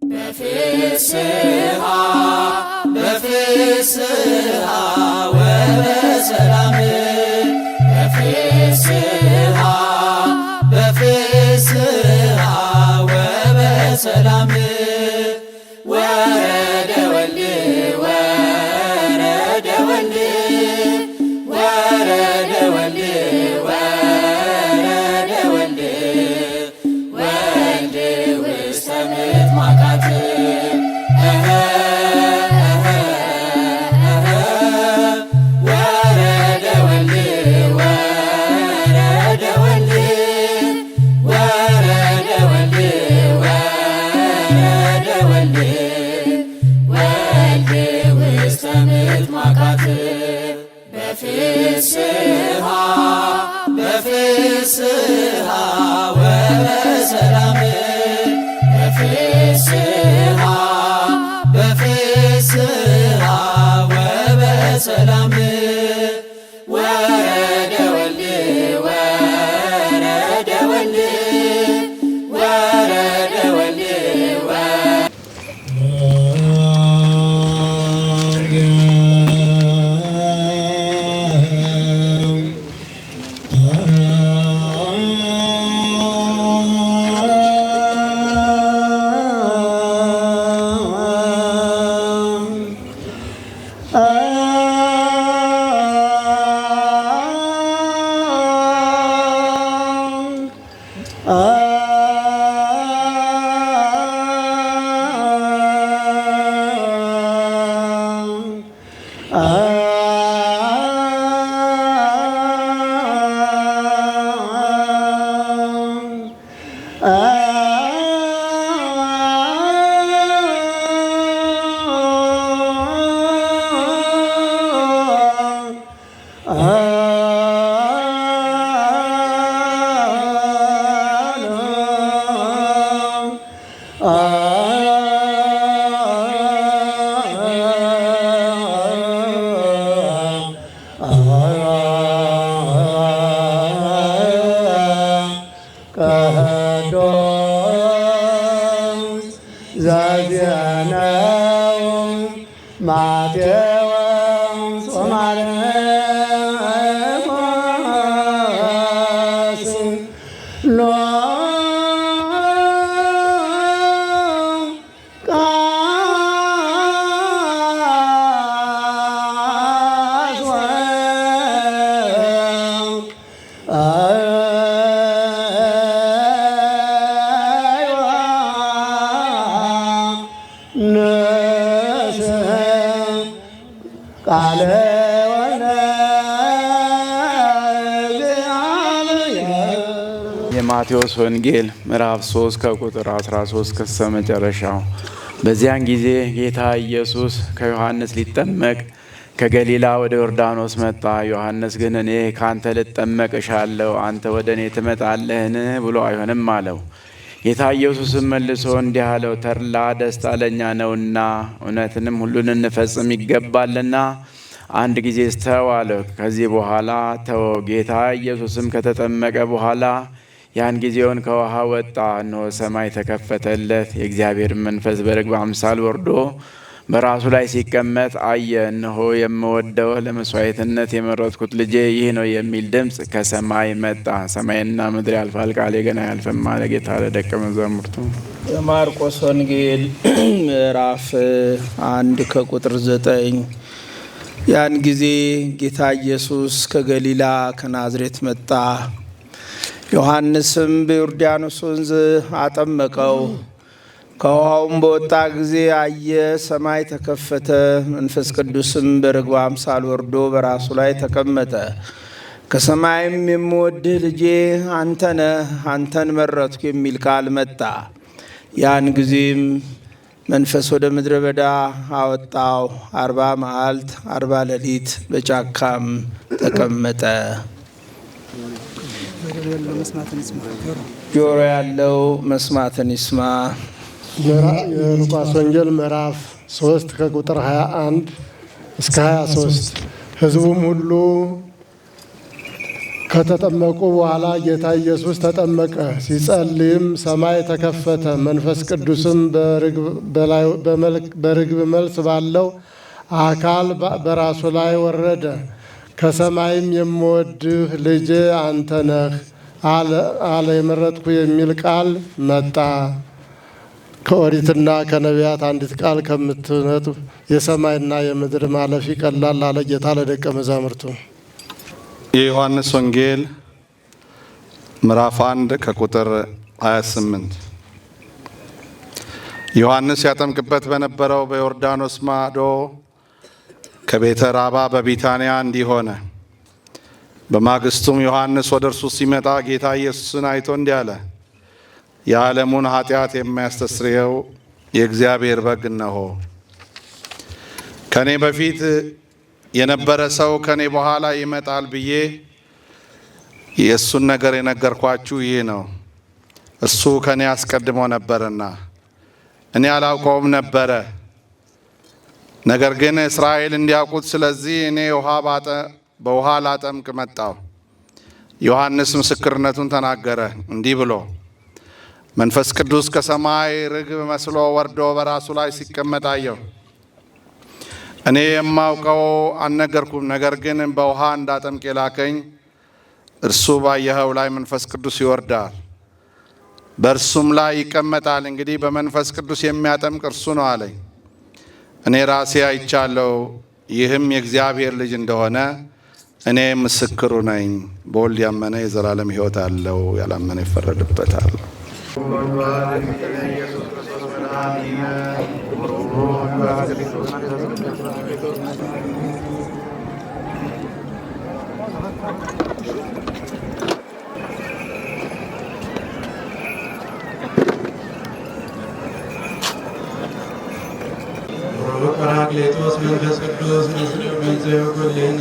በፍስሐ በፍስሐ ወበሰላም በፍስሐ በፍስሐ ወበሰላም ወረደ ወልድ ወረደ ወልድ ወረደ ወልድ ወረደ ወልድ ወልድ ውስተ ምጥማቃት ወረደ ወልድ ወረደ ወልድ ወረደ ወልድ ወረደ ወልድ ወልድ ውስተ ምጥማቃት በፍስሐ በፍስሐ ወበሰላም በፍስሐ በፍስሐ ወበሰላም ወረደ ወልድ ወረደ ወልድ ወረደ ወልድ ማቴዎስ ወማርቆስ ቃለ የማቴዎስ ወንጌል ምዕራፍ 3 ከቁጥር 13 እስከ መጨረሻው። በዚያን ጊዜ ጌታ ኢየሱስ ከዮሐንስ ሊጠመቅ ከገሊላ ወደ ዮርዳኖስ መጣ። ዮሐንስ ግን እኔ ካንተ ልጠመቅ እሻለሁ፣ አንተ ወደ እኔ ትመጣለህን ብሎ አይሆንም አለው። ጌታ ኢየሱስም መልሶ እንዲህ አለው፣ ተድላ ደስታ ለእኛ ነውና እውነትንም ሁሉን እንፈጽም ይገባልና አንድ ጊዜ ስተው አለው። ከዚህ በኋላ ተወው። ጌታ ኢየሱስም ከተጠመቀ በኋላ ያን ጊዜውን ከውሃ ወጣ። እነሆ ሰማይ ተከፈተለት፣ የእግዚአብሔር መንፈስ በርግብ አምሳል ወርዶ በራሱ ላይ ሲቀመጥ አየ። እነሆ የምወደው ለመስዋዕትነት የመረጥኩት ልጄ ይህ ነው የሚል ድምፅ ከሰማይ መጣ። ሰማይና ምድር ያልፋል፣ ቃሌ ገና አያልፍም አለ ጌታ ለደቀ መዛሙርቱ። የማርቆስ ወንጌል ምዕራፍ 1 ከቁጥር 9። ያን ጊዜ ጌታ ኢየሱስ ከገሊላ ከናዝሬት መጣ። ዮሐንስም በዮርዳኖስ ወንዝ አጠመቀው። ከውሃውም በወጣ ጊዜ አየ፣ ሰማይ ተከፈተ፣ መንፈስ ቅዱስም በርግብ አምሳል ወርዶ በራሱ ላይ ተቀመጠ። ከሰማይም የምወድህ ልጄ አንተ ነህ፣ አንተን መረጥኩ የሚል ቃል መጣ። ያን ጊዜም መንፈስ ወደ ምድረ በዳ አወጣው። 40 መዓልት 40 ሌሊት በጫካም ተቀመጠ። ጆሮ ያለው መስማትን ይስማ። የሉቃስ ወንጌል ምዕራፍ 3 ከቁጥር 21 እስከ 23። ሕዝቡም ሁሉ ከተጠመቁ በኋላ ጌታ ኢየሱስ ተጠመቀ። ሲጸልይም ሰማይ ተከፈተ፣ መንፈስ ቅዱስም በርግብ መልክ ባለው አካል በራሱ ላይ ወረደ። ከሰማይም የምወድህ ልጄ አንተ ነህ አለ። የመረጥኩ የሚል ቃል መጣ። ከኦሪትና ከነቢያት አንዲት ቃል ከምትነጥብ የሰማይና የምድር ማለፍ ይቀላል አለ ጌታ ለደቀ መዛሙርቱ። የዮሐንስ ወንጌል ምዕራፍ 1 ከቁጥር 28 ዮሐንስ ያጠምቅበት በነበረው በዮርዳኖስ ማዶ ከቤተ ራባ በቢታንያ እንዲህ ሆነ። በማግስቱም ዮሐንስ ወደ እርሱ ሲመጣ ጌታ ኢየሱስን አይቶ እንዲህ አለ፣ የዓለሙን ኃጢአት የሚያስተሰርየው የእግዚአብሔር በግ እነሆ። ከኔ በፊት የነበረ ሰው ከኔ በኋላ ይመጣል ብዬ የእሱን ነገር የነገርኳችሁ ይህ ነው። እሱ ከኔ አስቀድሞ ነበርና እኔ አላውቀውም ነበረ። ነገር ግን እስራኤል እንዲያውቁት ስለዚህ እኔ በውሃ ላጠምቅ መጣሁ። ዮሐንስ ምስክርነቱን ተናገረ እንዲህ ብሎ፣ መንፈስ ቅዱስ ከሰማይ ርግብ መስሎ ወርዶ በራሱ ላይ ሲቀመጥ አየሁ። እኔ የማውቀው አልነገርኩም፣ ነገር ግን በውሃ እንዳጠምቅ የላከኝ እርሱ ባየኸው ላይ መንፈስ ቅዱስ ይወርዳል፣ በእርሱም ላይ ይቀመጣል። እንግዲህ በመንፈስ ቅዱስ የሚያጠምቅ እርሱ ነው አለኝ። እኔ ራሴ አይቻለሁ፣ ይህም የእግዚአብሔር ልጅ እንደሆነ እኔ ምስክሩ ነኝ። በወልድ ያመነ የዘላለም ሕይወት አለው፣ ያላመነ ይፈረድበታል። ጰራቅሊጦስ መንፈስ ቅዱስ ምስለ ኩልነ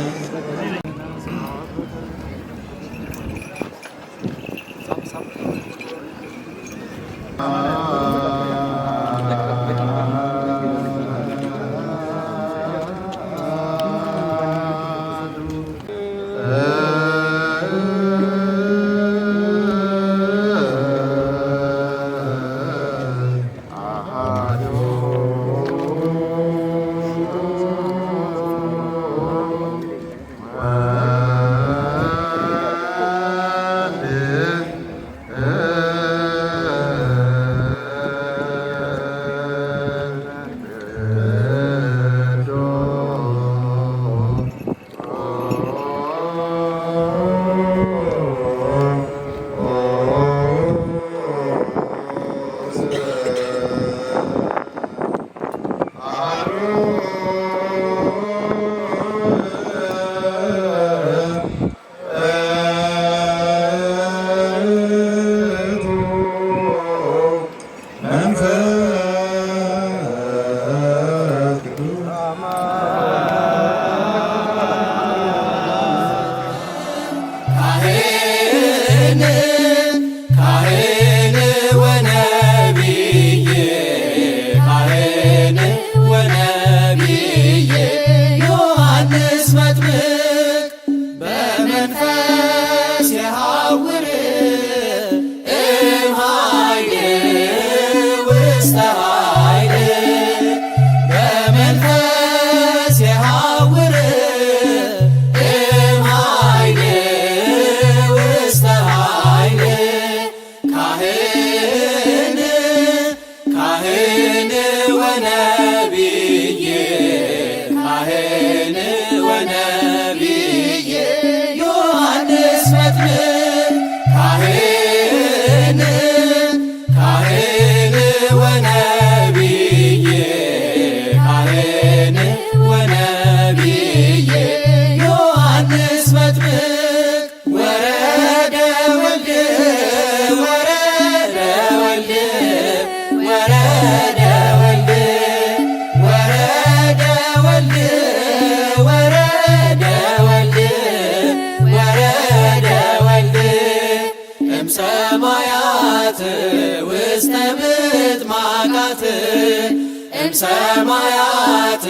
ሰማያት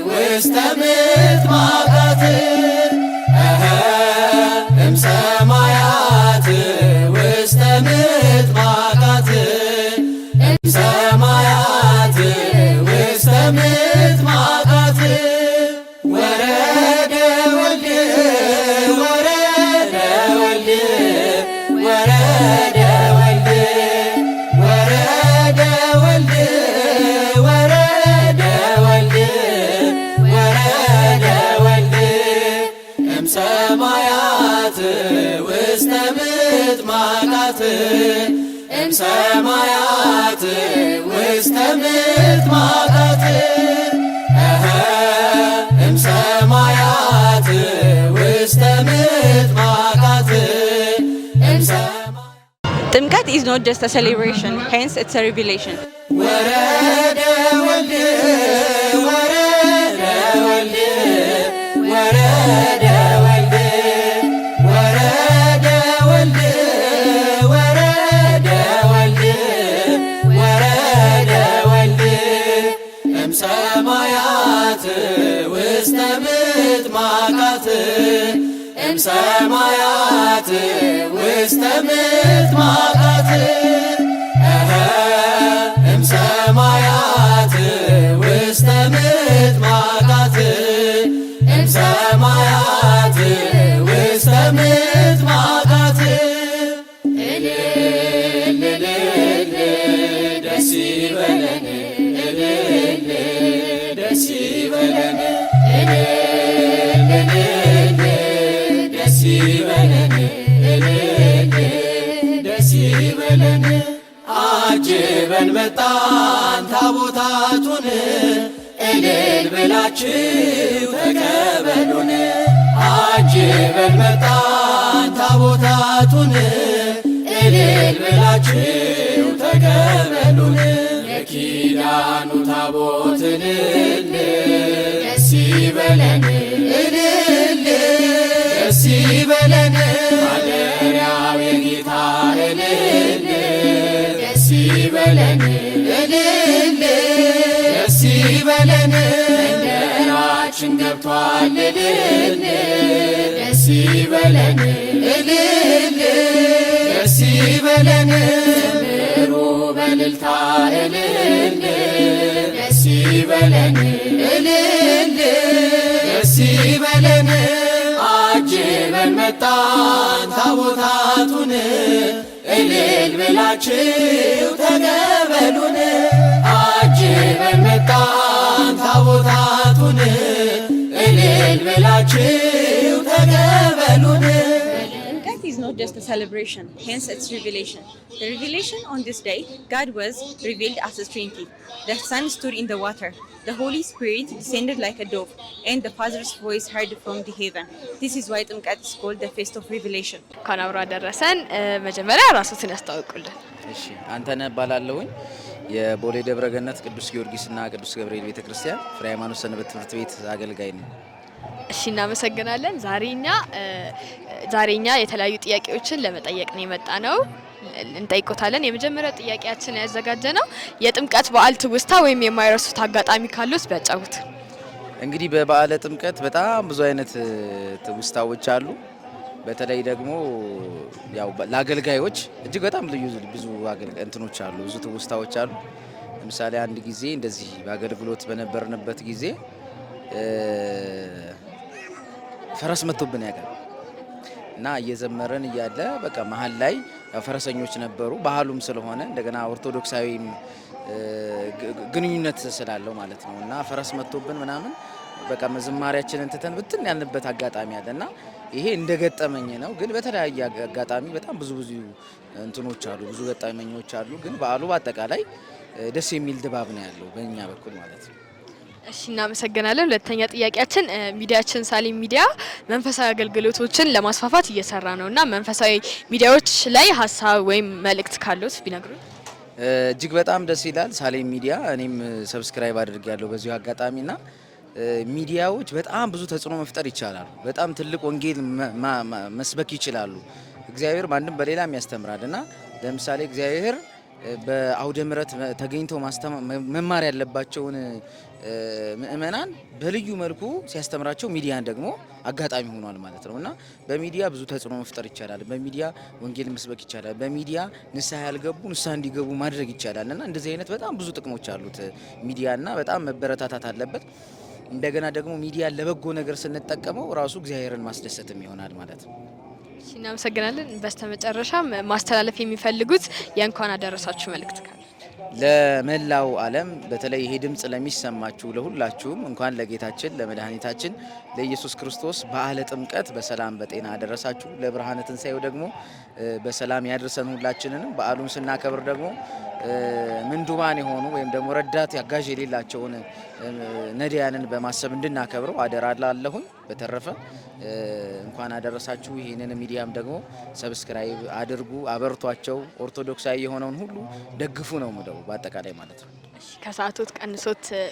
ውስተ ምድር ማጋት ምጥ ማቃት ወረደ ወልድ ወረደ ወልድ ወረደ ወልድ ወረደ ወልድ ወረደ ወልድ ወረደ ወልድ እምሰማያት ውስተ ምጥ ማቃት እምሰማያት ውስተ ምጥ ማቃት እምሰማያት ውስተ ምጥ ማቃት ጥምቀት is not just a celebration, hence it's a revelation. ወረደ ወልድ ወረደ ወልድ ወረደ ወልድ ወረደ ወልድ ወረደ ወልድ ወረደ ወልድ እምሰማያት ውስተ ምጥ ማቃት እምሰማያት ውስተ ምጥ ማቃት እምሰማያት ውስተ ምጥ ማቃት እምሰማያት ውስተ ምጥ ማቃት ደስ ይበለን ደስ ይበለን ደስ ይበለን ደስ ይበለን አጅበን መጣን ታቦታቱን እልል ብላችሁ ተቀበሉን አጅበን መጣን ታቦታቱን እልል ብላችሁ ተቀበሉን የኪዳኑ ታቦት እልል ደስ ይበለን እልል ደስ ይበለን ማደሪያው የጌታ እልል ደስ ይበለን እልል ደስ ይበለን መንደራችን ገብቷል እልል ደስ ይበለን እልል ደስ ይበለን ዘምሩ በእልልታ እልል ደስ ይበለን እልል ደስ ይበለን አጅበን መጣን ታቦታቱን እልል ብላችሁ ተቀበሉን አጅበን መጣን ታቦታቱን እልል ብላችሁ ተቀበሉን ጥምቀት is not just a celebration, hence its revelation. The revelation on this day, God was revealed as a Trinity. The Son stood in the water. The Holy Spirit descended like a dove, and the Father's voice heard from the heaven. This is why ጥምቀት is called the Feast of Revelation. እንኳን አብሮ አደረሰን። መጀመሪያ ራስዎትን ያስተዋውቁልን። እሺ አንተነህ እባላለሁኝ የቦሌ ደብረ ገነት ቅዱስ ጊዮርጊስና ቅዱስ ገብርኤል ቤተክርስቲያን ፍሬ ሃይማኖት ሰንበት ትምህርት ቤት አገልጋይ ነኝ። እሺ እናመሰግናለን። ዛሬኛ የተለያዩ ጥያቄዎችን ለመጠየቅ ነው የመጣ ነው። እንጠይቆታለን። የመጀመሪያው ጥያቄያችን ያዘጋጀ ነው የጥምቀት በዓል ትውስታ ወይም የማይረሱት አጋጣሚ ካሉት ቢያጫውቱ። እንግዲህ በበዓለ ጥምቀት በጣም ብዙ አይነት ትውስታዎች አሉ። በተለይ ደግሞ ያው ለአገልጋዮች እጅግ በጣም ብዙ እንትኖች አሉ፣ ብዙ ትውስታዎች አሉ። ለምሳሌ አንድ ጊዜ እንደዚህ በአገልግሎት በነበርንበት ጊዜ ፈረስ መጥቶብን ያውቃል እና እየዘመረን እያለ በቃ መሀል ላይ ፈረሰኞች ነበሩ። ባህሉም ስለሆነ እንደገና ኦርቶዶክሳዊ ግንኙነት ስላለው ማለት ነው እና ፈረስ መጥቶብን ምናምን በቃ መዝማሪያችንን ትተን ብትን ያልንበት አጋጣሚ አለና ይሄ እንደገጠመኝ ነው። ግን በተለያየ አጋጣሚ በጣም ብዙ እንትኖች አሉ፣ ብዙ ገጠመኞች አሉ። ግን በዓሉ በአጠቃላይ ደስ የሚል ድባብ ነው ያለው በእኛ በኩል ማለት ነው። እሺ እናመሰግናለን። ሁለተኛ ጥያቄያችን ሚዲያችን ሳሌም ሚዲያ መንፈሳዊ አገልግሎቶችን ለማስፋፋት እየሰራ ነውና መንፈሳዊ ሚዲያዎች ላይ ሀሳብ ወይም መልእክት ካሉት ቢነግሩ። እጅግ በጣም ደስ ይላል። ሳሌም ሚዲያ እኔም ሰብስክራይብ አድርጌያለሁ በዚሁ አጋጣሚና ሚዲያዎች በጣም ብዙ ተጽዕኖ መፍጠር ይቻላል። በጣም ትልቅ ወንጌል መስበክ ይችላሉ። እግዚአብሔር ማንንም በሌላም ያስተምራልና ለምሳሌ እግዚአብሔር በአውደ ምሕረት ተገኝተው መማር ያለባቸውን ምእመናን በልዩ መልኩ ሲያስተምራቸው ሚዲያን ደግሞ አጋጣሚ ሆኗል ማለት ነው እና በሚዲያ ብዙ ተጽዕኖ መፍጠር ይቻላል። በሚዲያ ወንጌል መስበክ ይቻላል። በሚዲያ ንስሐ ያልገቡ ንስሐ እንዲገቡ ማድረግ ይቻላል እና እንደዚህ አይነት በጣም ብዙ ጥቅሞች አሉት ሚዲያና በጣም መበረታታት አለበት። እንደገና ደግሞ ሚዲያን ለበጎ ነገር ስንጠቀመው ራሱ እግዚአብሔርን ማስደሰትም ይሆናል ማለት ነው። እናመሰግናለን። በስተመጨረሻም ማስተላለፍ የሚፈልጉት የእንኳን አደረሳችሁ መልእክት ካለ? ለመላው ዓለም በተለይ ይሄ ድምጽ ለሚሰማችሁ ለሁላችሁም እንኳን ለጌታችን ለመድኃኒታችን ለኢየሱስ ክርስቶስ በዓለ ጥምቀት በሰላም በጤና አደረሳችሁ። ለብርሃነ ትንሣኤው ደግሞ በሰላም ያድርሰን። ሁላችንንም በዓሉን ስናከብር ደግሞ ምንዱባን የሆኑ ወይም ደግሞ ረዳት አጋዥ የሌላቸውን ነዳያንን በማሰብ እንድናከብረው አደራ ላለሁኝ። በተረፈ እንኳን አደረሳችሁ። ይህንን ሚዲያም ደግሞ ሰብስክራይብ አድርጉ፣ አበርቷቸው። ኦርቶዶክሳዊ የሆነውን ሁሉ ደግፉ ነው ምለው በአጠቃላይ ማለት ነው። ከሰዓቶት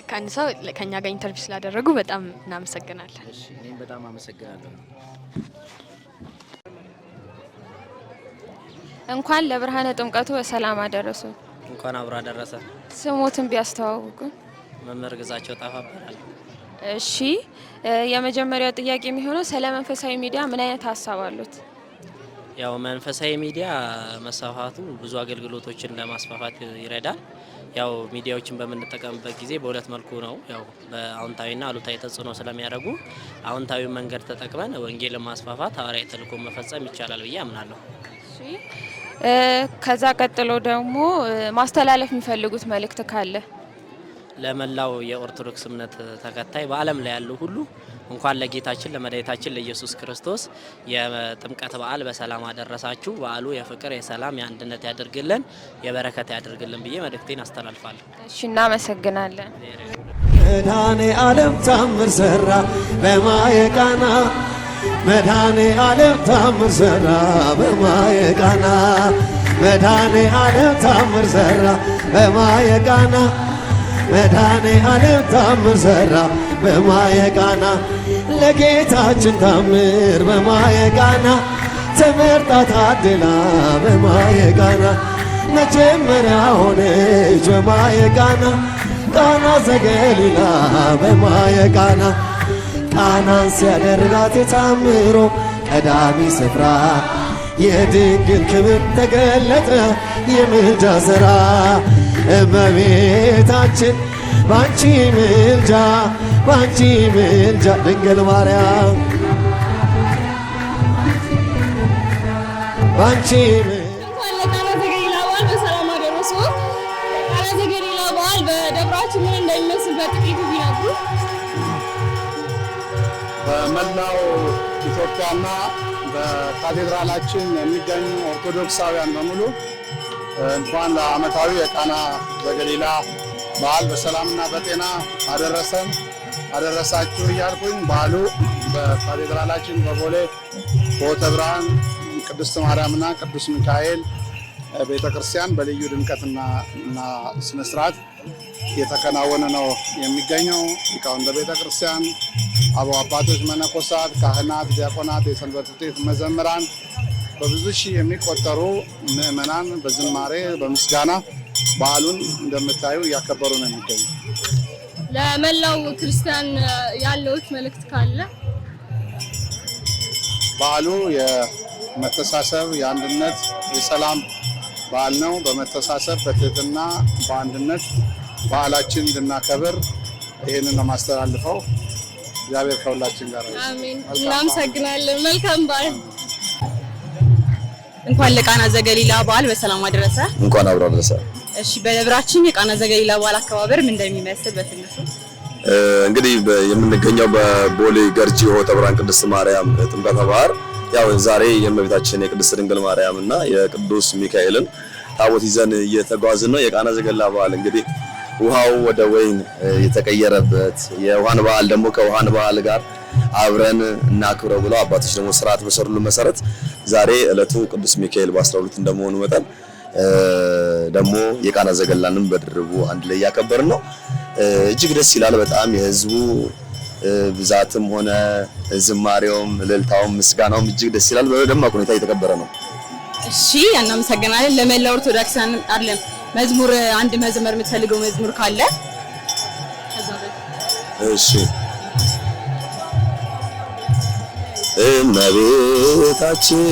ቀንሰው ከኛ ጋር ኢንተርቪው ስላደረጉ በጣም እናመሰግናለን። እኔም በጣም አመሰግናለሁ። እንኳን ለብርሃነ ጥምቀቱ በሰላም አደረሱ። እንኳን አብሮ አደረሰ። ስሞትን ቢያስተዋውቁ? መምህር ግዛቸው ጣፋ እባላለሁ። እሺ፣ የመጀመሪያው ጥያቄ የሚሆነው ስለ መንፈሳዊ ሚዲያ ምን አይነት ሀሳብ አሉት? ያው መንፈሳዊ ሚዲያ መስፋፋቱ ብዙ አገልግሎቶችን ለማስፋፋት ይረዳል። ያው ሚዲያዎችን በምንጠቀምበት ጊዜ በሁለት መልኩ ነው። ያው በአዎንታዊና አሉታዊ ተጽዕኖ ስለሚያደርጉ አዎንታዊ መንገድ ተጠቅመን ወንጌልን ማስፋፋት ሐዋርያዊ ተልእኮ መፈጸም ይቻላል ብዬ አምናለሁ። ከዛ ቀጥሎ ደግሞ ማስተላለፍ የሚፈልጉት መልእክት ካለ? ለመላው የኦርቶዶክስ እምነት ተከታይ በዓለም ላይ ያሉ ሁሉ እንኳን ለጌታችን ለመድኃኒታችን ለኢየሱስ ክርስቶስ የጥምቀት በዓል በሰላም አደረሳችሁ። በዓሉ የፍቅር፣ የሰላም፣ የአንድነት ያድርግልን፣ የበረከት ያድርግልን ብዬ መልእክቴን አስተላልፋለሁ። እሺ፣ እናመሰግናለን። መድኃኔ ዓለም ታምር ሰራ በማየ ቃና፣ መድኃኔ ዓለም ታምር ሰራ በማየ ቃና፣ መድኃኔ ዓለም ታምር ሰራ በማየ ቃና፣ መድኃኔ ዓለም ታምር ሰራ በማየ ቃና፣ ለጌታችን ታምር በማየ ቃና፣ ተመርጣ ታድላ በማየ ቃና፣ መጀመሪያ ሆነች በማየ ቃና፣ ቃና ዘገሊላ በማየ ቃና፣ ቃናን ሲያደርጋት የታምሮ ቀዳሚ ስፍራ፣ የድንግል ክብር ተገለጠ የምልጃ ሥራ፣ እመቤታችን ባንቺ ምልጃ ባንቺ ምልጃ ድንግል ማርያም ባንቺ እንኳን ለቃና ዘገሊላ በዓል በሰላም አደረሱ። ቃና ዘገሊላ በዓል በደብራችን ምን እንደሚመስል በጥቂቱ ቢነግሩ? በመላው ኢትዮጵያና በካቴድራላችን የሚገኙ ኦርቶዶክሳውያን በሙሉ እንኳን ለዓመታዊ የቃና ዘገሊላ በዓል በሰላምና በጤና አደረሰን አደረሳችሁ እያልኩኝ በዓሉ በካቴድራላችን በቦሌ ሆተ ብርሃን ቅድስት ማርያምና ቅዱስ ሚካኤል ቤተክርስቲያን በልዩ ድምቀትና ስነ ስርዓት እየተከናወነ ነው የሚገኘው። ሊቃውንተ ቤተክርስቲያን፣ አበው አባቶች፣ መነኮሳት፣ ካህናት፣ ዲያቆናት፣ የሰንበት ትምህርት ቤት መዘምራን፣ በብዙ ሺህ የሚቆጠሩ ምእመናን በዝማሬ በምስጋና በዓሉን እንደምታዩ እያከበሩ ነው የሚገኙ። ለመላው ክርስቲያን ያለውት መልእክት ካለ? በዓሉ የመተሳሰብ፣ የአንድነት፣ የሰላም በዓል ነው። በመተሳሰብ በትህትና በአንድነት በዓላችን እንድናከብር ይህንን ነው ማስተላልፈው። እግዚአብሔር ከሁላችን ጋር ይሁን። አሜን። እናመሰግናለን። መልካም በዓል። እንኳን ለቃና ዘገሊላ በዓል በሰላም አደረሰ። እንኳን አብሮ አደረሰ። እሺ፣ በደብራችን የቃና ዘገሊላ በዓል አከባበር ምን እንደሚመስል በትንሹ? እንግዲህ የምንገኘው በቦሌ ገርጂ ሆተ ብርሃን ቅድስት ማርያም ጥምቀተ ባህር፣ ያው ዛሬ የእመቤታችን የቅድስት ድንግል ማርያም እና የቅዱስ ሚካኤልን ታቦት ይዘን እየተጓዝን ነው። የቃና ዘገሊላ በዓል እንግዲህ ውሃው ወደ ወይን የተቀየረበት የውሃን በዓል ደግሞ ከውሃን በዓል ጋር አብረን እናክብረው ብለው አባቶች ደግሞ ስርዓት በሰሩልን መሰረት ዛሬ ዕለቱ ቅዱስ ሚካኤል በ12 እንደመሆኑ መጠን ደግሞ የቃና ዘገሊላንም በድርቡ አንድ ላይ ያከበርን ነው። እጅግ ደስ ይላል። በጣም የህዝቡ ብዛትም ሆነ ዝማሬውም እልልታውም ምስጋናውም እጅግ ደስ ይላል። በደማቅ ሁኔታ እየተከበረ ነው። እሺ፣ እናመሰግናለን። ለመላው ኦርቶዶክሳን አይደለም መዝሙር አንድ መዝመር የምትፈልገው መዝሙር ካለ እሺ እመቤታችን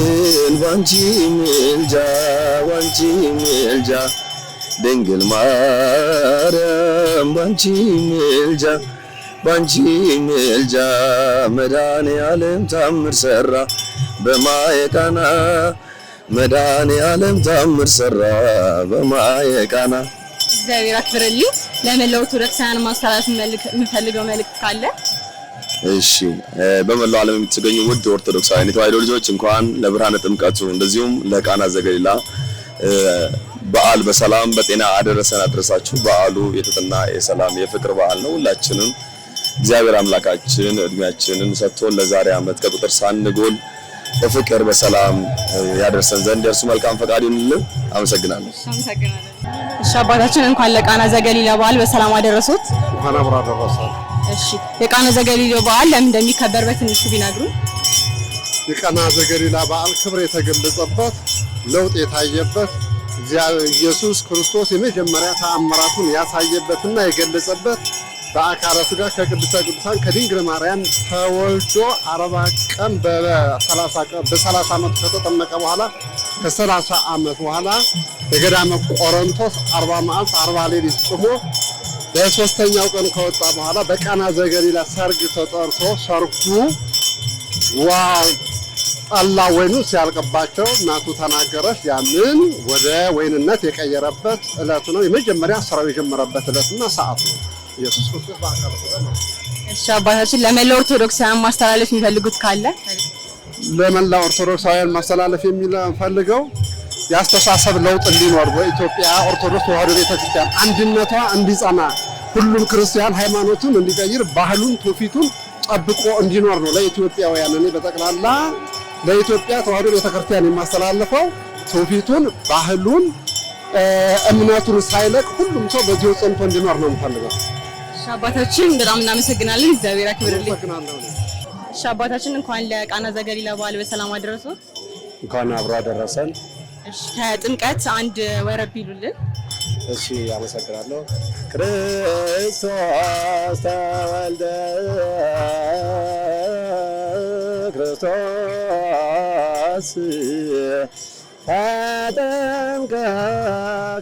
ባንቺ ምልጃ ድንግል ማርያም ባንቺ ምልጃ መድኃኔዓለም ታምር ሰራ በማየ ቃና መድኃኔዓለም ታምር ሰራ በማየ ቃና። እግዚአብሔር አክብርልኝ። ለመላው ኦርቶዶክሳውያን ማስተላለፍ የምፈልገው መልእክት ካለ? እሺ በመላው ዓለም የምትገኙ ውድ ኦርቶዶክሳውያን የተዋሕዶ ልጆች እንኳን ለብርሃነ ጥምቀቱ እንደዚሁም ለቃና ዘገሊላ በዓል በሰላም በጤና አደረሰን አደረሳችሁ። በዓሉ የትህትና የሰላም የፍቅር በዓል ነው። ሁላችንም እግዚአብሔር አምላካችን እድሜያችንን ሰጥቶን ለዛሬ ዓመት ከቁጥር ሳንጎል በፍቅር በሰላም ያደርሰን ዘንድ የእርሱ መልካም ፈቃድ ይሁንልን። አመሰግናለሁ። እሺ አባታችን እንኳን ለቃና ዘገሊላ በዓል በሰላም አደረሱት። እንኳን አብሮ አደረሰን። እሺ የቃና ዘገሊላ በዓል ለምን እንደሚከበር በትንሹ ቢነግሩ? የቃና ዘገሊላ በዓል ክብር የተገለጸበት ለውጥ የታየበት ኢየሱስ ክርስቶስ የመጀመሪያ ተአምራቱን ያሳየበትና የገለጸበት በአካለ ሥጋ ከቅድስተ ቅዱሳን ከድንግል ማርያም ተወልዶ 40 ቀን በ30 ዓመት ከተጠመቀ በኋላ ከ30 ዓመት በኋላ በገዳመ ቆሮንቶስ 40 መዓልት 40 ሌሊት ጾሞ በሶስተኛው ቀን ከወጣ በኋላ በቃና ዘገሊላ ሰርግ ተጠርቶ ሰርጉ ጠላ ወይኑ ሲያልቅባቸው እናቱ ተናገረች። ያንን ወደ ወይንነት የቀየረበት ዕለት ነው። የመጀመሪያ ስራው የጀመረበት ዕለትና ሰዓት ነው። ኢየሱስ ክርስቶስ በአካለ ሥጋ ነው። እሺ አባታችን ለመላው ኦርቶዶክሳውያን ማስተላለፍ የሚፈልጉት ካለ? ለመላው ኦርቶዶክሳውያን ማስተላለፍ የሚፈልገው የአስተሳሰብ ለውጥ እንዲኖር በኢትዮጵያ ኦርቶዶክስ ተዋሕዶ ቤተክርስቲያን አንድነቷ እንዲጸና፣ ሁሉም ክርስቲያን ሃይማኖቱን እንዲቀይር፣ ባህሉን ትውፊቱን ጠብቆ እንዲኖር ነው። ለኢትዮጵያውያን እኔ በጠቅላላ ለኢትዮጵያ ተዋሕዶ ቤተክርስቲያን የማስተላልፈው ትውፊቱን፣ ባህሉን፣ እምነቱን ሳይለቅ ሁሉም ሰው በዚሁ ጸንቶ እንዲኖር ነው የምፈልገው። እሺ አባታችን በጣም እናመሰግናለን። እግዚአብሔር ያክብርልኝ። እሺ አባታችን እንኳን ለቃና ዘገሊላ በዓል በሰላም አደረሱት። እንኳን አብሮ አደረሰን። እሺ ከጥምቀት አንድ ወረብ ይሉልን። እሺ አመሰግናለሁ። ክርስቶስ ተወልደ ክርስቶስ ተጠምቀ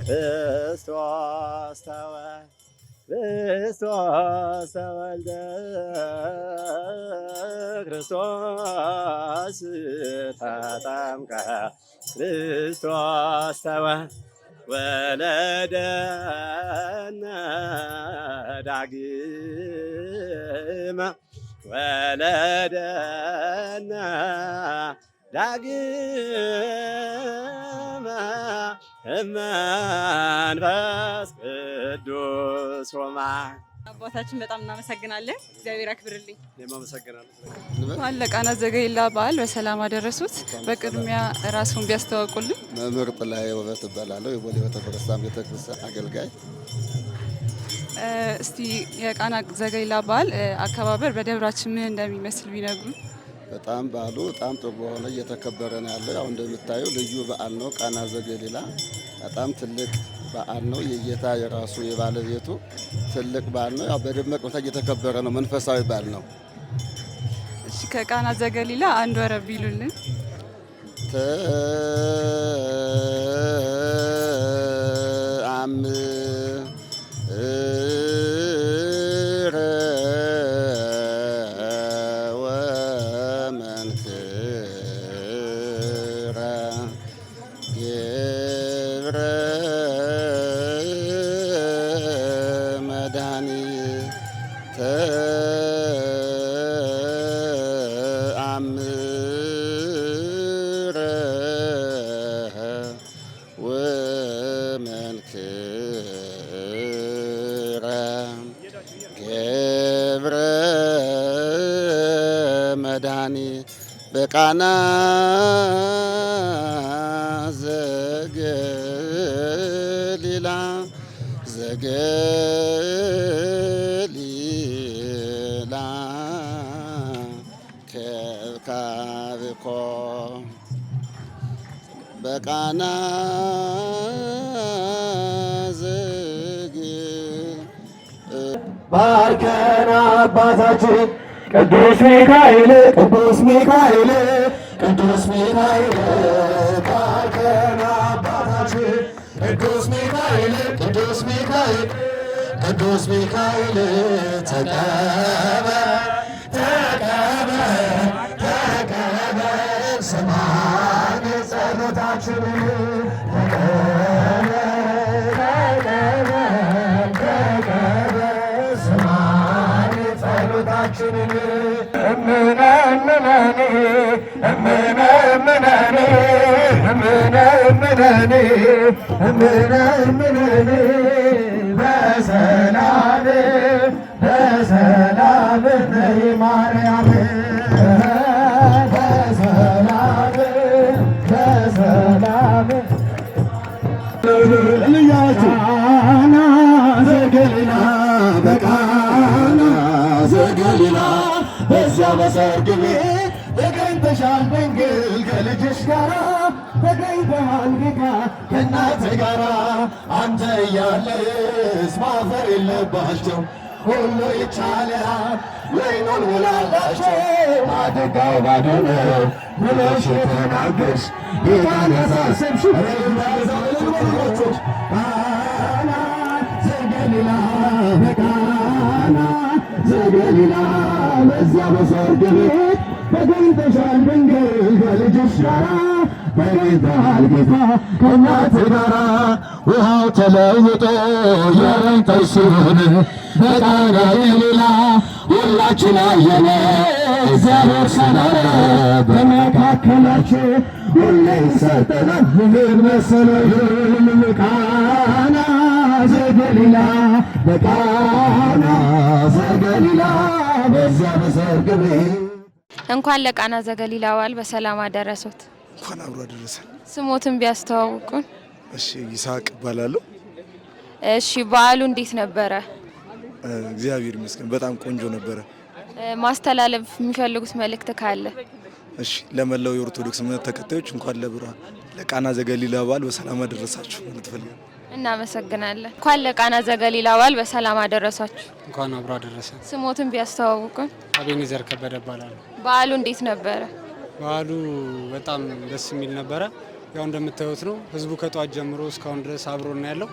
ክርስቶስ ተወልደ ክርስቶስ ተጠምቀ ክርስቶስ ወለደነ ዳግመ ወለደነ ዳግመ እመንፈስ ቅዱስ ሆማ። አባታችን በጣም እናመሰግናለን። እግዚአብሔር ያክብርልኝ። እኔም አመሰግናለሁ። እንኳን ለቃና ዘገሊላ በዓል በሰላም አደረሱት። በቅድሚያ ራስዎን ቢያስተዋውቁልን። መምህር ጥላዬ ውበት እባላለሁ። የቦሌ ቤተክርስቲያን አገልጋይ። እስቲ የቃና ዘገሊላ በዓል አከባበር በደብራችን ምን እንደሚመስል ቢነግሩ። በጣም በዓሉ በጣም ጥሩ በሆነ እየተከበረ ነው ያለው። ያው እንደምታየው ልዩ በዓል ነው። ቃና ዘገሊላ በጣም ትልቅ በዓል ነው። የጌታ የራሱ የባለቤቱ ትልቅ በዓል ነው። ያው በደመቅ ሁኔታ እየተከበረ ነው። መንፈሳዊ በዓል ነው። እሺ ከቃና ዘገሊላ አንድ ወረብ ይሉልን። በቃና ዘገሊላ ከብካብኮ በቃና ባርከን አባታችን ቅዱስ ሚካኤል ቅዱስ ሚካኤል ቅዱስ ሚካኤል ባርከን አባታችን ቅዱስ ሚካኤል ቅዱስ ሚካኤል ቅዱስ ሚካኤል ተቀበል ተቀበል ተቀበል ስማን ጸሎታችንን ተቀበል ተቀበል ተቀበል ስማን ጸሎታችንን እምነ እምነኒ እምነ እምነኒ እምነ እምነኒ እምነ እምነኒ በሰላም በሰላም ነይ ማርያም በሰላም በሰላም ቃና ዘገሊላ በቃና ዘገሊላ በዚያ በሰርግ ቤት ተገኝተሻል ድንግል ከልጅሽ ጋራ ተገኝተሃል ጌታ ከእናትህ ጋራ አንተ እያለህስ ማፈር የለባቸው ሁሉ ይቻላል ወይኑን ሙላላቸው ማደጋው ባዶ ነው ብለሽ የተናገርሽ ጌታን ያሳሰብሽ ቃና ዘገሊላ በቃና ዘገሊላ በዚያ በሰርግ ቤት ተገኝተሻል ድንግል ከልጅሽ ጋራ ተገኝተሃል ጌታ ከእናትህ ጋራ ውሃው ተለውጦ የወይን ጠጅ ሲሆን በቃና ገሊላ ሁላችን አየነ እግዚአብሔር ሰላም በመካከላችን ሁሌ ይሰጠናል ምን መሰለህ ቃና ዘገሊላ በቃና ዘገሊላ በዚያ በሰርግ ቤት እንኳን ለቃና ዘገሊላ በዓል በሰላም አደረሱት። እንኳን አብሮ አደረሰን። ስሞትን ቢያስተዋውቁን? እሺ ይስሐቅ እባላለሁ። እሺ በዓሉ እንዴት ነበረ? እግዚአብሔር ይመስገን በጣም ቆንጆ ነበረ። ማስተላለፍ የሚፈልጉት መልእክት ካለ? እሺ ለመላው የኦርቶዶክስ እምነት ተከታዮች እንኳን ለቃና ዘገሊላ በዓል በሰላም አደረሳችሁ ማለት ፈልጋለሁ። እናመሰግናለን። እንኳን ለቃና ዘገሊላ በዓል በሰላም አደረሳችሁ። እንኳን አብሮ አደረሰን። ስሞትን ቢያስተዋውቁን? አቤኔዘር ከበደ እባላለሁ። በዓሉ እንዴት ነበረ? በዓሉ በጣም ደስ የሚል ነበረ። ያው እንደምታዩት ነው። ህዝቡ ከጧት ጀምሮ እስካሁን ድረስ አብሮ ነው ያለው።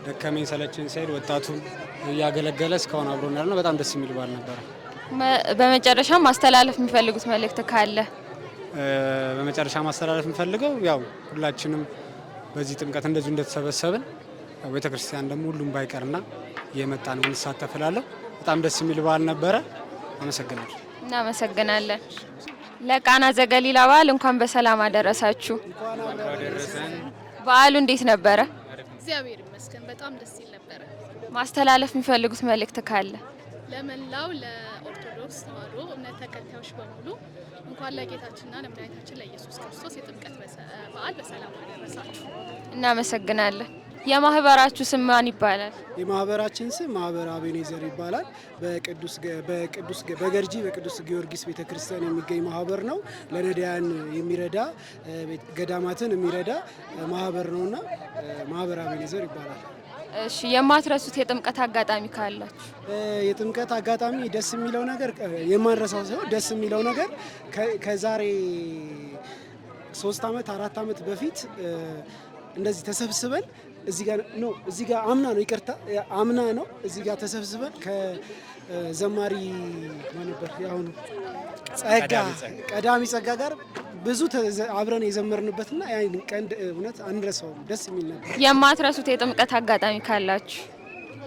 ደከመኝ ሰለቸኝ ሳይል ወጣቱን እያገለገለ እስካሁን አብሮ ነው ያለው። በጣም ደስ የሚል በዓል ነበረ። በመጨረሻ ማስተላለፍ የሚፈልጉት መልእክት ካለ? በመጨረሻ ማስተላለፍ የምፈልገው ያው ሁላችንም በዚህ ጥምቀት እንደዚሁ እንደተሰበሰብን ቤተክርስቲያን ደግሞ ሁሉም ባይቀርና የመጣን እንሳተፍላለሁ። በጣም ደስ የሚል በዓል ነበረ። አመሰግናለሁ። እናመሰግናለን። ለቃና ዘገሊላ በዓል እንኳን በሰላም አደረሳችሁ። በዓሉ እንዴት ነበረ? እግዚአብሔር ይመስገን በጣም ደስ ይል ነበረ። ማስተላለፍ የሚፈልጉት መልእክት ካለ? ለመላው ለኦርቶዶክስ ተዋሕዶ እምነት ተከታዮች በሙሉ እንኳን ለጌታችንና ለመድኃኒታችን ለኢየሱስ ክርስቶስ የጥምቀት በዓል በሰላም አደረሳችሁ። እናመሰግናለን። የማህበራችሁ ስም ማን ይባላል? የማህበራችን ስም ማህበር አቤኔዘር ይባላል። በገርጂ በቅዱስ ጊዮርጊስ ቤተክርስቲያን የሚገኝ ማህበር ነው። ለነዳያን የሚረዳ ገዳማትን የሚረዳ ማህበር ነውና ማህበር አቤኔዘር ይባላል። እሺ የማትረሱት የጥምቀት አጋጣሚ ካላችሁ? የጥምቀት አጋጣሚ ደስ የሚለው ነገር የማንረሳው ሳይሆን ደስ የሚለው ነገር ከዛሬ 3 ዓመት 4 ዓመት በፊት እንደዚህ ተሰብስበን እዚህ ጋር አምና ነው ይቅርታ አምና ነው እዚህ ጋር ተሰብስበን ከዘማሪ ማን ነበር ያሁኑ ቀዳሚ ጸጋ ጋር ብዙ አብረን የዘመርንበትና ያን ቀን እውነት አንረሳውም። ደስ የሚል ነበር። የማትረሱት የጥምቀት አጋጣሚ ካላችሁ?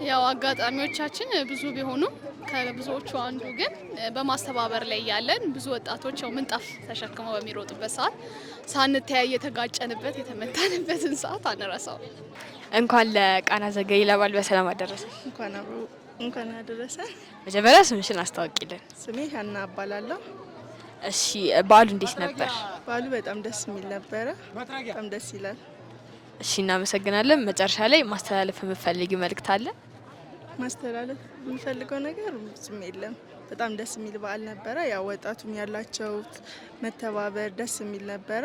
ያው አጋጣሚዎቻችን ብዙ ቢሆኑም ከብዙዎቹ አንዱ ግን በማስተባበር ላይ ያለን ብዙ ወጣቶች ያው ምንጣፍ ተሸክመው በሚሮጡበት ሰዓት ሳንተያይ የተጋጨንበት የተመታንበትን ሰዓት አንረሳው። እንኳን ለቃና ዘገሊላ በዓል በሰላም አደረሰን። እንኳን አደረሰ። መጀመሪያ ስምሽን አስታውቂልን። ስሜ ሀና እባላለሁ። እሺ በዓሉ እንዴት ነበር? በዓሉ በጣም ደስ የሚል ነበረ። በጣም ደስ ይላል። እሺ እናመሰግናለን። መጨረሻ ላይ ማስተላለፍ የምትፈልጊው መልእክት አለ? ማስተላለፍ የምፈልገው ነገር ብዙም የለም። በጣም ደስ የሚል በዓል ነበረ። ያው ወጣቱም ያላቸው መተባበር ደስ የሚል ነበረ።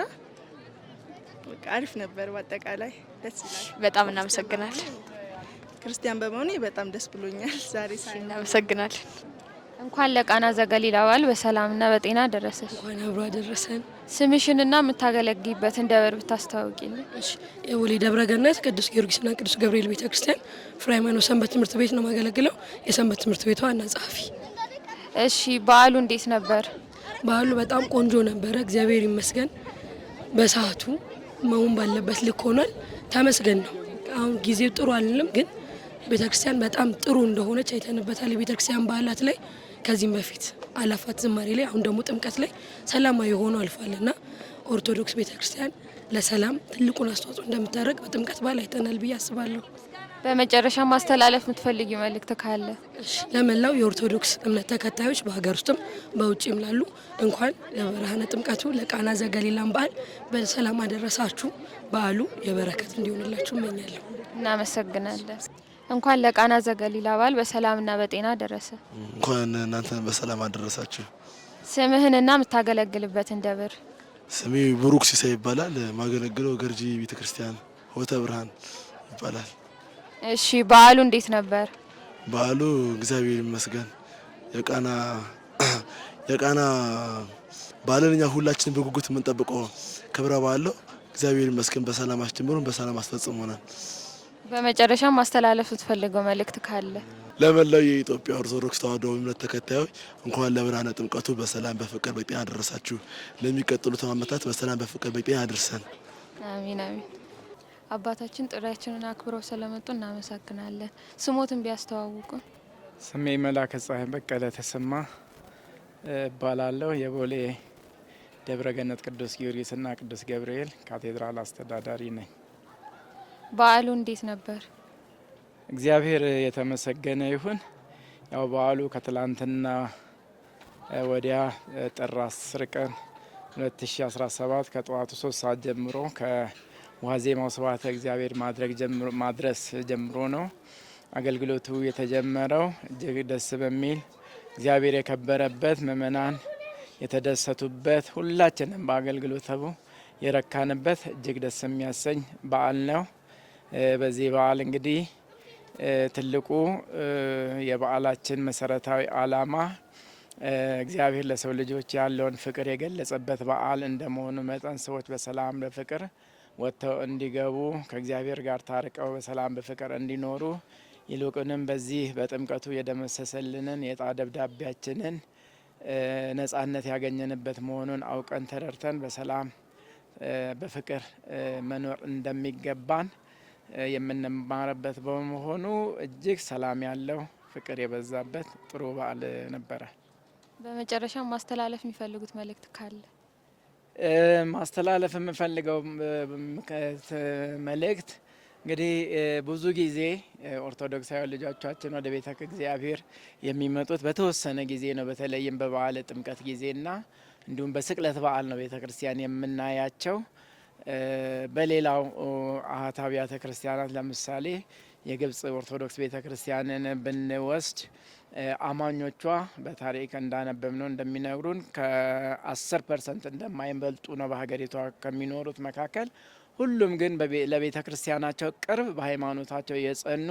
በቃ አሪፍ ነበር። በአጠቃላይ ደስ ይላል። በጣም እናመሰግናለን። ክርስቲያን በመሆኔ በጣም ደስ ብሎኛል ዛሬ ሳይ። እናመሰግናለን። እንኳን ለቃና ዘገሊላ በዓል በሰላምና በጤና ደረሰሽ። እንኳን አብሮ አደረሰን። ስምሽንና የምታገለግይበትን ደብር ብታስተዋውቂልን? እሺ፣ የቦሌ ደብረ ገነት ቅዱስ ጊዮርጊስና ቅዱስ ገብርኤል ቤተክርስቲያን ፍሬ ሃይማኖት ሰንበት ትምህርት ቤት ነው ማገለግለው። የሰንበት ትምህርት ቤቷ ዋና ጸሐፊ። እሺ፣ በዓሉ እንዴት ነበር? በዓሉ በጣም ቆንጆ ነበረ፣ እግዚአብሔር ይመስገን። በሰዓቱ መሆን ባለበት ልክ ሆኗል። ተመስገን ነው። አሁን ጊዜው ጥሩ አይደለም፣ ግን ቤተክርስቲያን በጣም ጥሩ እንደሆነች አይተንበታል። የቤተክርስቲያን በዓላት ላይ ከዚህም በፊት አላፋት ዝማሬ ላይ አሁን ደግሞ ጥምቀት ላይ ሰላማዊ ሆኖ አልፏልና ኦርቶዶክስ ቤተክርስቲያን ለሰላም ትልቁን አስተዋጽኦ እንደምታደርግ በጥምቀት በዓል አይተናል ብዬ አስባለሁ። በመጨረሻ ማስተላለፍ የምትፈልጊው መልእክት ካለ? ለመላው የኦርቶዶክስ እምነት ተከታዮች በሀገር ውስጥም በውጭም ላሉ እንኳን ለብርሃነ ጥምቀቱ ለቃና ዘገሊላም በዓል በሰላም አደረሳችሁ። በዓሉ የበረከት እንዲሆንላችሁ እመኛለሁ። እናመሰግናለን። እንኳን ለቃና ዘገሊላ በዓል በሰላምና በጤና ደረሰ። እንኳን እናንተን በሰላም አደረሳችሁ። ስምህንና የምታገለግልበትን ደብር? ስሜ ብሩክ ሲሳይ ይባላል። ማገለግለው ገርጂ ቤተክርስቲያን ሆተ ብርሃን ይባላል። እሺ፣ በዓሉ እንዴት ነበር? በዓሉ እግዚአብሔር ይመስገን። የቃና በዓልን እኛ ሁላችን በጉጉት የምንጠብቀው ክብረ በዓል ነው። እግዚአብሔር ይመስገን በሰላም አስጀምሮን በሰላም አስፈጽሞናል። በመጨረሻ ማስተላለፍ የምትፈልገው መልእክት ካለ? ለመላው የኢትዮጵያ ኦርቶዶክስ ተዋሕዶ እምነት ተከታዮች እንኳን ለብርሃነ ጥምቀቱ በሰላም በፍቅር በጤና አደረሳችሁ። ለሚቀጥሉት ዓመታት በሰላም በፍቅር በጤና አድርሰን። አሜን አሜን። አባታችን ጥሪያችንን አክብረው ስለመጡ እናመሰግናለን። ስሞትን ቢያስተዋውቁ? ስሜ መላከ ፀሐይ በቀለ ተሰማ እባላለሁ። የቦሌ ደብረ ገነት ቅዱስ ጊዮርጊስና ቅዱስ ገብርኤል ካቴድራል አስተዳዳሪ ነኝ። በዓሉ እንዴት ነበር? እግዚአብሔር የተመሰገነ ይሁን። ያው በዓሉ ከትላንትና ወዲያ ጥር 10 ቀን 2017 ከጠዋቱ 3 ሰዓት ጀምሮ ከዋዜማው ስብሐተ እግዚአብሔር ማድረስ ጀምሮ ነው አገልግሎቱ የተጀመረው። እጅግ ደስ በሚል እግዚአብሔር የከበረበት ምእመናን የተደሰቱበት ሁላችንም በአገልግሎቱ የረካንበት እጅግ ደስ የሚያሰኝ በዓል ነው። በዚህ በዓል እንግዲህ ትልቁ የበዓላችን መሰረታዊ ዓላማ እግዚአብሔር ለሰው ልጆች ያለውን ፍቅር የገለጸበት በዓል እንደመሆኑ መጠን ሰዎች በሰላም በፍቅር ወጥተው እንዲገቡ ከእግዚአብሔር ጋር ታርቀው በሰላም በፍቅር እንዲኖሩ ይልቁንም በዚህ በጥምቀቱ የደመሰሰልንን የዕጣ ደብዳቤያችንን ነጻነት ያገኘንበት መሆኑን አውቀን ተረድተን በሰላም በፍቅር መኖር እንደሚገባን የምንማርበት በመሆኑ እጅግ ሰላም ያለው ፍቅር የበዛበት ጥሩ በዓል ነበረ። በመጨረሻ ማስተላለፍ የሚፈልጉት መልእክት ካለ? ማስተላለፍ የምፈልገው መልእክት እንግዲህ ብዙ ጊዜ ኦርቶዶክሳዊ ልጆቻችን ወደ ቤተ እግዚአብሔር የሚመጡት በተወሰነ ጊዜ ነው። በተለይም በበዓለ ጥምቀት ጊዜና እንዲሁም በስቅለት በዓል ነው ቤተ ክርስቲያን የምናያቸው። በሌላው አሃት አብያተ ክርስቲያናት ለምሳሌ የግብጽ ኦርቶዶክስ ቤተ ክርስቲያንን ብንወስድ አማኞቿ በታሪክ እንዳነበብነው እንደሚነግሩን ከ10% እንደማይበልጡ ነው በሀገሪቷ ከሚኖሩት መካከል። ሁሉም ግን ለቤተ ክርስቲያናቸው ቅርብ፣ በሃይማኖታቸው የጸኑ፣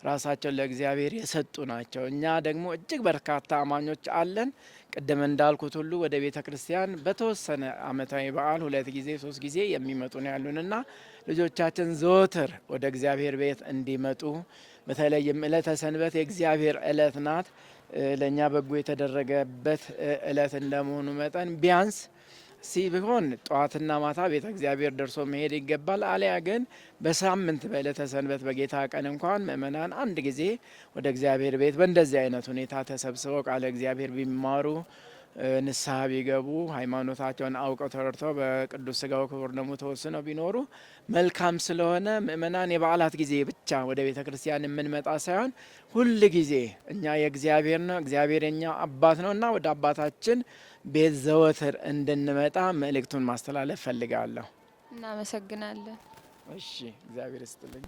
ራሳቸው ለእግዚአብሔር የሰጡ ናቸው። እኛ ደግሞ እጅግ በርካታ አማኞች አለን። ቅድም እንዳልኩት ሁሉ ወደ ቤተ ክርስቲያን በተወሰነ ዓመታዊ በዓል 2 ጊዜ 3 ጊዜ የሚመጡ ነው ያሉንና ልጆቻችን ዘወትር ወደ እግዚአብሔር ቤት እንዲመጡ፣ በተለይም ዕለተ ሰንበት የእግዚአብሔር ዕለት ናት። ለእኛ በጎ የተደረገበት ዕለት እንደመሆኑ መጠን ቢያንስ ሲሆን ጠዋትና ማታ ቤተ እግዚአብሔር ደርሶ መሄድ ይገባል። አሊያ ግን በሳምንት በዕለተ ሰንበት በጌታ ቀን እንኳን ምእመናን አንድ ጊዜ ወደ እግዚአብሔር ቤት በእንደዚህ አይነት ሁኔታ ተሰብስበው ቃለ እግዚአብሔር ቢማሩ፣ ንስሐ ቢገቡ፣ ሃይማኖታቸውን አውቀው ተረድተው በቅዱስ ሥጋው ክቡር ደሙ ተወስነው ቢኖሩ መልካም ስለሆነ ምእመናን የበዓላት ጊዜ ብቻ ወደ ቤተ ክርስቲያን የምንመጣ ሳይሆን ሁል ጊዜ እኛ የእግዚአብሔር ነው፣ እግዚአብሔር የኛ አባት ነው እና ወደ አባታችን ቤት ዘወትር እንድንመጣ መልእክቱን ማስተላለፍ ፈልጋለሁ። እናመሰግናለን። እሺ፣ እግዚአብሔር ይስጥልኝ።